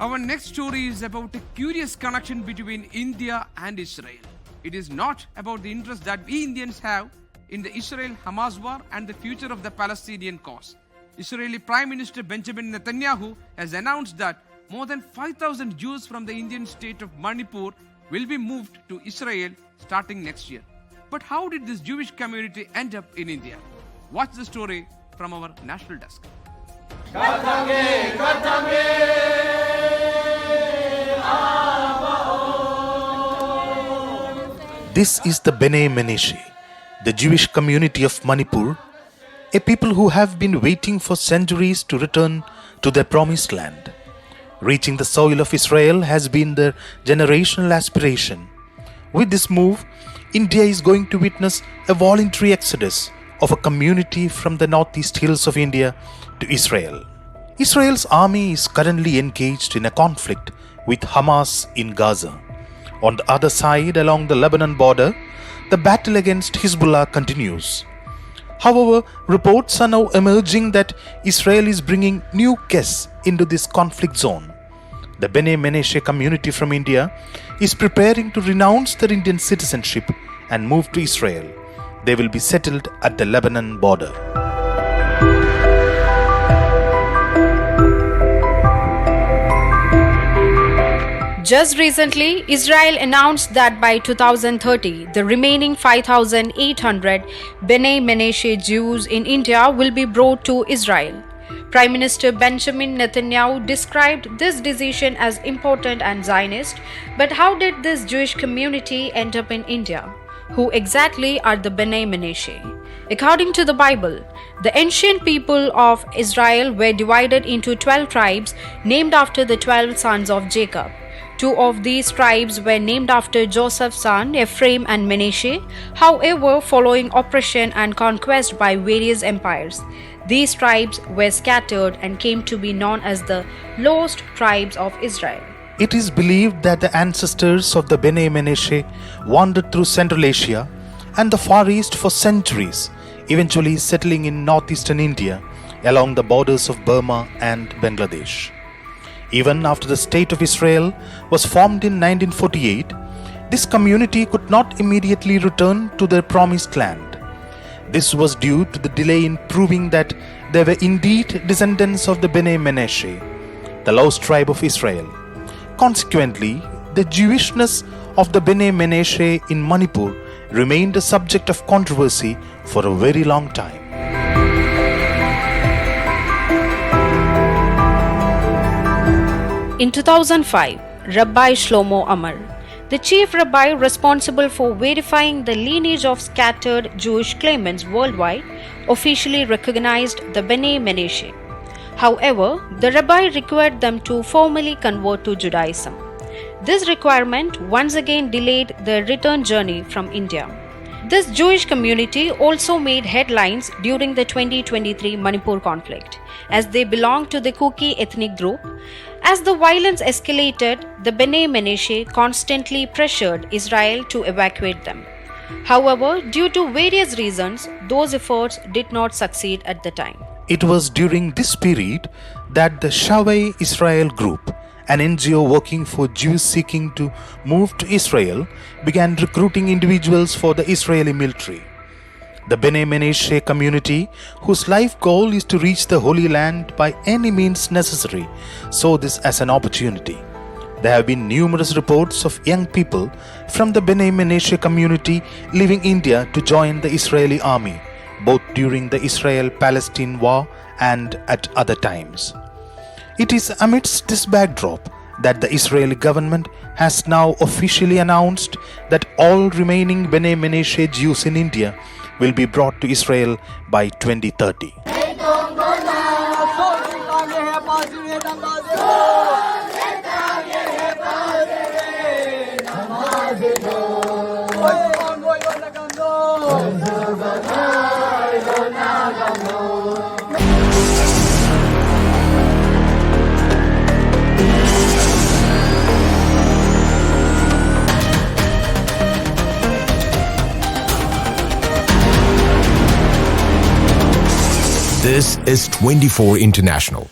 Our next story is about a curious connection between India and Israel. It is not about the interest that we Indians have in the Israel-Hamas war and the future of the Palestinian cause. Israeli Prime Minister Benjamin Netanyahu has announced that more than 5,000 Jews from the Indian state of Manipur will be moved to Israel starting next year. But how did this Jewish community end up in India? Watch the story from our national desk. This is the Bene Menashe, the Jewish community of Manipur, a people who have been waiting for centuries to return to their promised land. Reaching the soil of Israel has been their generational aspiration. With this move, India is going to witness a voluntary exodus of a community from the northeast hills of India to Israel. Israel's army is currently engaged in a conflict with Hamas in Gaza. On the other side, along the Lebanon border, the battle against Hezbollah continues. However, reports are now emerging that Israel is bringing new guests into this conflict zone. The Bene Menashe community from India is preparing to renounce their Indian citizenship and move to Israel. They will be settled at the Lebanon border. Just recently, Israel announced that by 2030, the remaining 5,800 Bene Menashe Jews in India will be brought to Israel. Prime Minister Benjamin Netanyahu described this decision as important and Zionist, but how did this Jewish community end up in India? Who exactly are the Bene Menashe? According to the Bible, the ancient people of Israel were divided into 12 tribes named after the 12 sons of Jacob. Two of these tribes were named after Joseph's son, Ephraim and Menashe. However, following oppression and conquest by various empires, these tribes were scattered and came to be known as the lost tribes of Israel. It is believed that the ancestors of the Bene Menashe wandered through Central Asia and the Far East for centuries, eventually settling in northeastern India along the borders of Burma and Bangladesh. Even after the State of Israel was formed in 1948, this community could not immediately return to their promised land. This was due to the delay in proving that they were indeed descendants of the Bene Menashe, the lost tribe of Israel. Consequently, the Jewishness of the Bene Menashe in Manipur remained a subject of controversy for a very long time. In 2005, Rabbi Shlomo Amar, the chief rabbi responsible for verifying the lineage of scattered Jewish claimants worldwide, officially recognized the Bene Menashe. However, the rabbi required them to formally convert to Judaism. This requirement once again delayed their return journey from India. This Jewish community also made headlines during the 2023 Manipur conflict, as they belonged to the Kuki ethnic group. As the violence escalated, the Bene Menashe constantly pressured Israel to evacuate them. However, due to various reasons, those efforts did not succeed at the time. It was during this period that the Shavei Israel group, an NGO working for Jews seeking to move to Israel, began recruiting individuals for the Israeli military. The Bene Menashe community, whose life goal is to reach the Holy Land by any means necessary, saw this as an opportunity. There have been numerous reports of young people from the Bene Menashe community leaving India to join the Israeli army, both during the Israel-Palestine war and at other times. It is amidst this backdrop that the Israeli government has now officially announced that all remaining Bene Menashe Jews in India will be brought to Israel by 2030. This is 24 International.